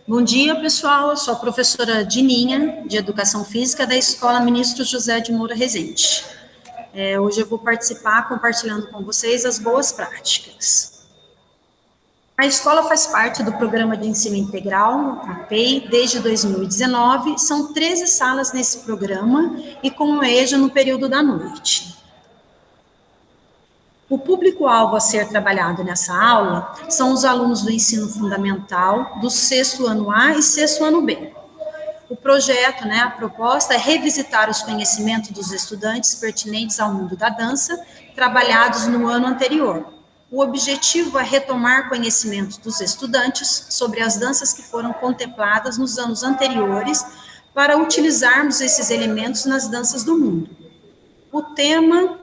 Bom dia, pessoal. Eu sou a professora Dininha, de Educação Física, da Escola Ministro José de Moura Rezende. Hoje eu vou participar compartilhando com vocês as boas práticas. A escola faz parte do Programa de Ensino Integral, a PEI, desde 2019. São 13 salas nesse programa e com o EJA no período da noite. O público-alvo a ser trabalhado nessa aula são os alunos do ensino fundamental, do 6º ano A e 6º ano B. O projeto, a proposta é revisitar os conhecimentos dos estudantes pertinentes ao mundo da dança, trabalhados no ano anterior. O objetivo é retomar conhecimentos dos estudantes sobre as danças que foram contempladas nos anos anteriores, para utilizarmos esses elementos nas danças do mundo. O tema: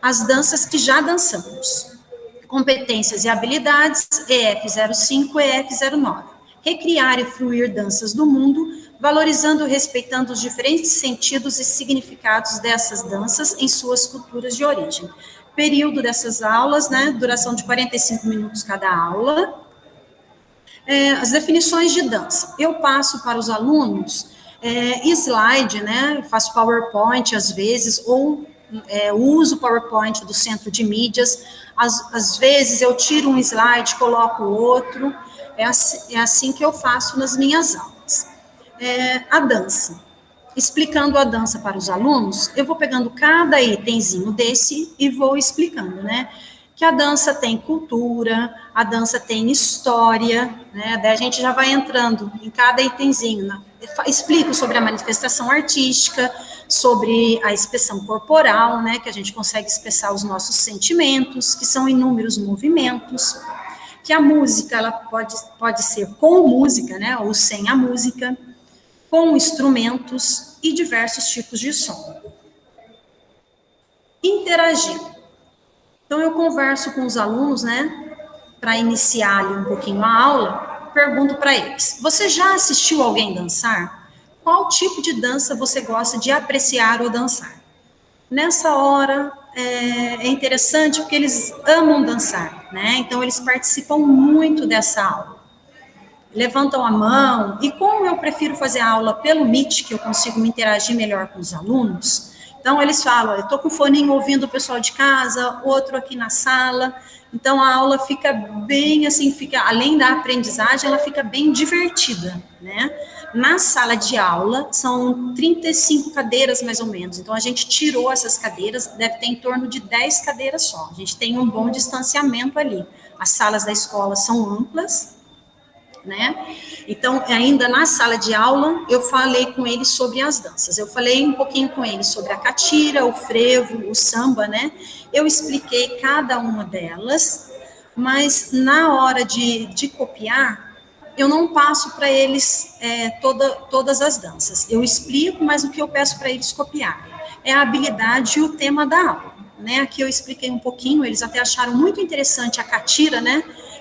as danças que já dançamos. Competências e habilidades, EF05 e EF09. Recriar e fruir danças do mundo, valorizando e respeitando os diferentes sentidos e significados dessas danças em suas culturas de origem. Período dessas aulas, duração de 45 minutos cada aula. As definições de dança. Eu passo para os alunos slide, faço PowerPoint às vezes, ou uso o PowerPoint do centro de mídias, às vezes eu tiro um slide, coloco outro, é assim que eu faço nas minhas aulas. A dança, explicando a dança para os alunos, eu vou pegando cada itemzinho desse e vou explicando, que a dança tem cultura, a dança tem história, daí a gente já vai entrando em cada itemzinho, explico sobre a manifestação artística, sobre a expressão corporal, que a gente consegue expressar os nossos sentimentos, que são inúmeros movimentos, que a música, ela pode ser com música, ou sem a música, com instrumentos e diversos tipos de som. Interagir. Então, eu converso com os alunos, para iniciar ali um pouquinho a aula, pergunto para eles: você já assistiu alguém dançar? Qual tipo de dança você gosta de apreciar ou dançar? Nessa hora, é interessante porque eles amam dançar, então eles participam muito dessa aula. Levantam a mão, e como eu prefiro fazer a aula pelo Meet, que eu consigo me interagir melhor com os alunos, então eles falam: eu estou com o foninho ouvindo o pessoal de casa, outro aqui na sala, então a aula fica bem assim, além da aprendizagem, ela fica bem divertida, Na sala de aula, são 35 cadeiras, mais ou menos. Então, a gente tirou essas cadeiras, deve ter em torno de 10 cadeiras só. A gente tem um bom distanciamento ali. As salas da escola são amplas, Então, ainda na sala de aula, eu falei com eles sobre as danças. Eu falei um pouquinho com eles sobre a catira, o frevo, o samba, Eu expliquei cada uma delas, mas na hora de copiar, eu não passo para eles todas as danças. Eu explico, mas o que eu peço para eles copiarem é a habilidade e o tema da aula. Aqui eu expliquei um pouquinho, eles até acharam muito interessante a catira,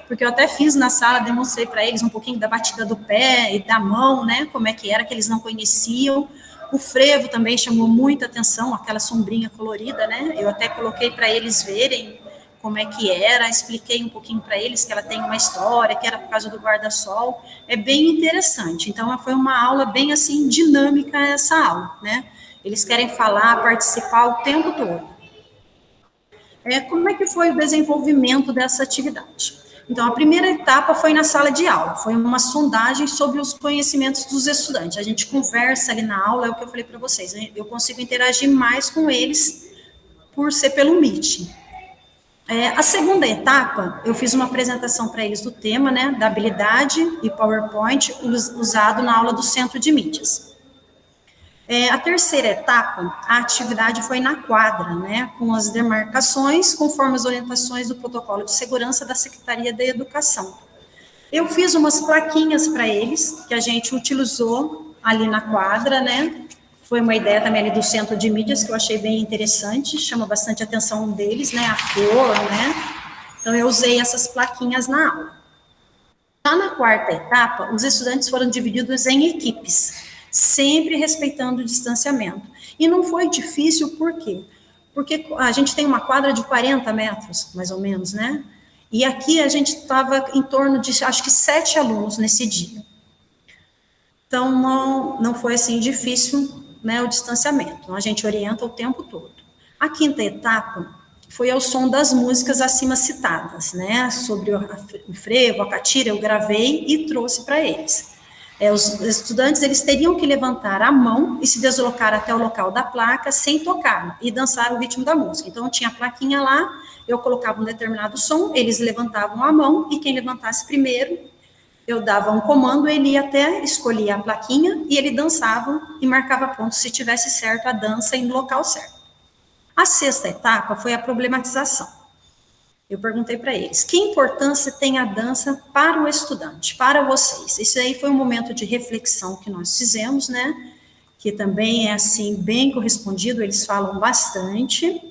porque eu até fiz na sala, demonstrei para eles um pouquinho da batida do pé e da mão, como é que era, que eles não conheciam. O frevo também chamou muita atenção, aquela sombrinha colorida, Eu até coloquei para eles verem como é que era, expliquei um pouquinho para eles que ela tem uma história, que era por causa do guarda-sol, é bem interessante. Então, foi uma aula bem, assim, dinâmica essa aula, Eles querem falar, participar o tempo todo. Como é que foi o desenvolvimento dessa atividade? Então, a primeira etapa foi na sala de aula, foi uma sondagem sobre os conhecimentos dos estudantes. A gente conversa ali na aula, é o que eu falei para vocês, eu consigo interagir mais com eles por ser pelo Meet. A segunda etapa, eu fiz uma apresentação para eles do tema, da habilidade e PowerPoint usado na aula do centro de mídias. A terceira etapa, a atividade foi na quadra, com as demarcações, conforme as orientações do protocolo de segurança da Secretaria da Educação. Eu fiz umas plaquinhas para eles, que a gente utilizou ali na quadra, Foi uma ideia também ali do centro de mídias, que eu achei bem interessante, chama bastante a atenção deles, a cor, Então, eu usei essas plaquinhas na aula. Já na quarta etapa, os estudantes foram divididos em equipes, sempre respeitando o distanciamento. E não foi difícil, por quê? Porque a gente tem uma quadra de 40 metros, mais ou menos, E aqui a gente estava em torno de, acho que 7 alunos nesse dia. Então, não foi assim difícil, né, o distanciamento. Então, a gente orienta o tempo todo. A quinta etapa foi ao som das músicas acima citadas, né, sobre o frevo, a catira, eu gravei e trouxe para eles. Os estudantes, eles teriam que levantar a mão e se deslocar até o local da placa sem tocar e dançar o ritmo da música. Então, tinha a plaquinha lá, eu colocava um determinado som, eles levantavam a mão e quem levantasse primeiro, eu dava um comando, ele ia até escolher a plaquinha e ele dançava e marcava ponto se tivesse certo a dança no local certo. A sexta etapa foi a problematização. Eu perguntei para eles, que importância tem a dança para o estudante, para vocês? Isso aí foi um momento de reflexão que nós fizemos, né? Que também é, assim, bem correspondido, eles falam bastante.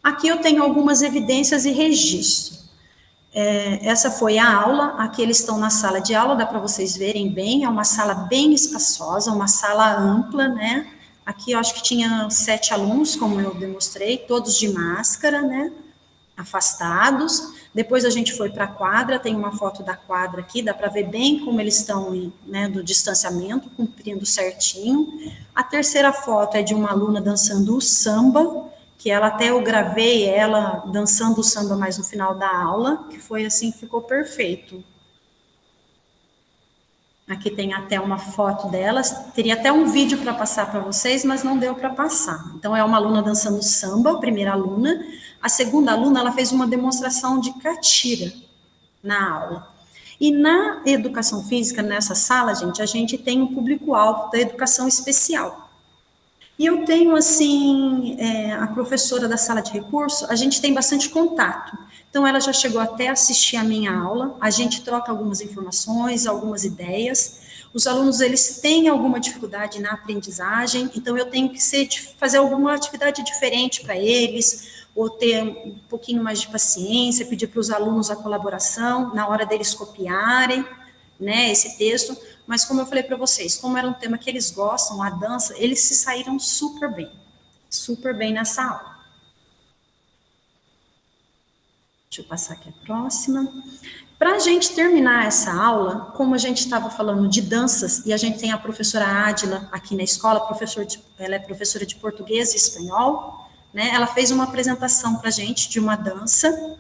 Aqui eu tenho algumas evidências e registro. Essa foi a aula, aqui eles estão na sala de aula, dá para vocês verem bem, é uma sala bem espaçosa, uma sala ampla, né? Aqui eu acho que tinha 7 alunos, como eu demonstrei, todos de máscara, né? Afastados. Depois a gente foi para a quadra, tem uma foto da quadra aqui, dá para ver bem como eles estão, né, do distanciamento, cumprindo certinho. A terceira foto é de uma aluna dançando o samba, que ela até eu gravei ela dançando o samba mais no final da aula, que foi assim, ficou perfeito. Aqui tem até uma foto delas, teria até um vídeo para passar para vocês, mas não deu para passar. Então, é uma aluna dançando samba, a primeira aluna. A segunda aluna, ela fez uma demonstração de catira na aula. E na educação física, nessa sala, gente, a gente tem um público-alvo da educação especial. E eu tenho, assim, a professora da sala de recurso, a gente tem bastante contato. Então, ela já chegou até a assistir a minha aula, a gente troca algumas informações, algumas ideias. Os alunos, eles têm alguma dificuldade na aprendizagem, então eu tenho que fazer alguma atividade diferente para eles, ou ter um pouquinho mais de paciência, pedir para os alunos a colaboração na hora deles copiarem, né, esse texto. Mas como eu falei para vocês, como era um tema que eles gostam, a dança, eles se saíram super bem nessa aula. Deixa eu passar aqui a próxima. Para a gente terminar essa aula, como a gente estava falando de danças, e a gente tem a professora Ádila aqui na escola, ela é professora de português e espanhol, né? Ela fez uma apresentação para a gente de uma dança,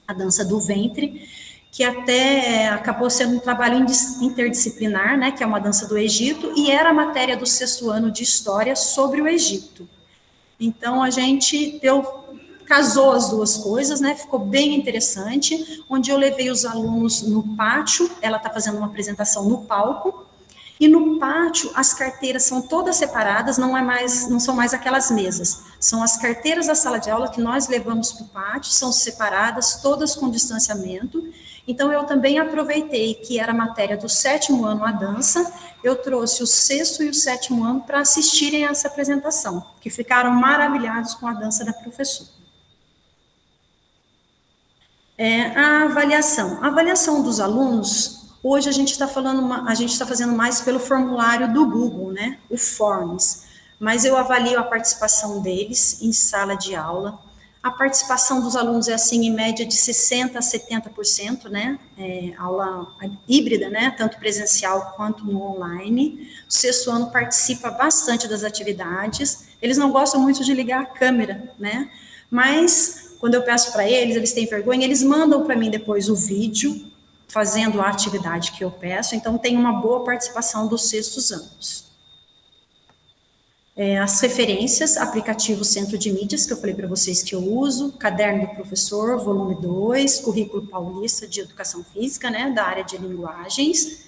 a dança do ventre, que até acabou sendo um trabalho interdisciplinar, né, que é uma dança do Egito, e era a matéria do 6º ano de História sobre o Egito. Então, a gente casou as duas coisas, né, ficou bem interessante, onde eu levei os alunos no pátio, ela está fazendo uma apresentação no palco, e no pátio as carteiras são todas separadas, não são mais aquelas mesas, são as carteiras da sala de aula que nós levamos para o pátio, são separadas, todas com distanciamento. Então, eu também aproveitei que era a matéria do 7º ano a dança, eu trouxe o 6º e o 7º ano para assistirem a essa apresentação, que ficaram maravilhados com a dança da professora. A avaliação dos alunos, hoje a gente está fazendo mais pelo formulário do Google, né, o Forms, mas eu avalio a participação deles em sala de aula. A participação dos alunos é assim, em média de 60% a 70%, né, aula híbrida, né, tanto presencial quanto no online. O 6º ano participa bastante das atividades, eles não gostam muito de ligar a câmera, né, mas quando eu peço para eles têm vergonha, eles mandam para mim depois o vídeo, fazendo a atividade que eu peço, então tem uma boa participação dos 6º anos. As referências, aplicativo Centro de Mídias, que eu falei para vocês que eu uso, Caderno do Professor, volume 2, Currículo Paulista de Educação Física, né, da área de linguagens.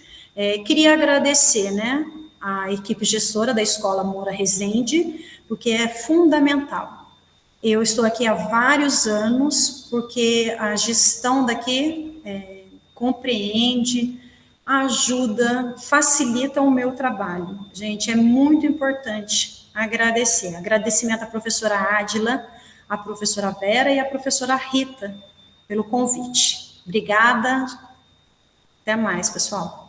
Queria agradecer, né, a equipe gestora da Escola Moura Rezende, porque é fundamental. Eu estou aqui há vários anos, porque a gestão daqui compreende, ajuda, facilita o meu trabalho. Gente, é muito importante agradecer. Agradecimento à professora Ádila, à professora Vera e à professora Rita pelo convite. Obrigada. Até mais, pessoal.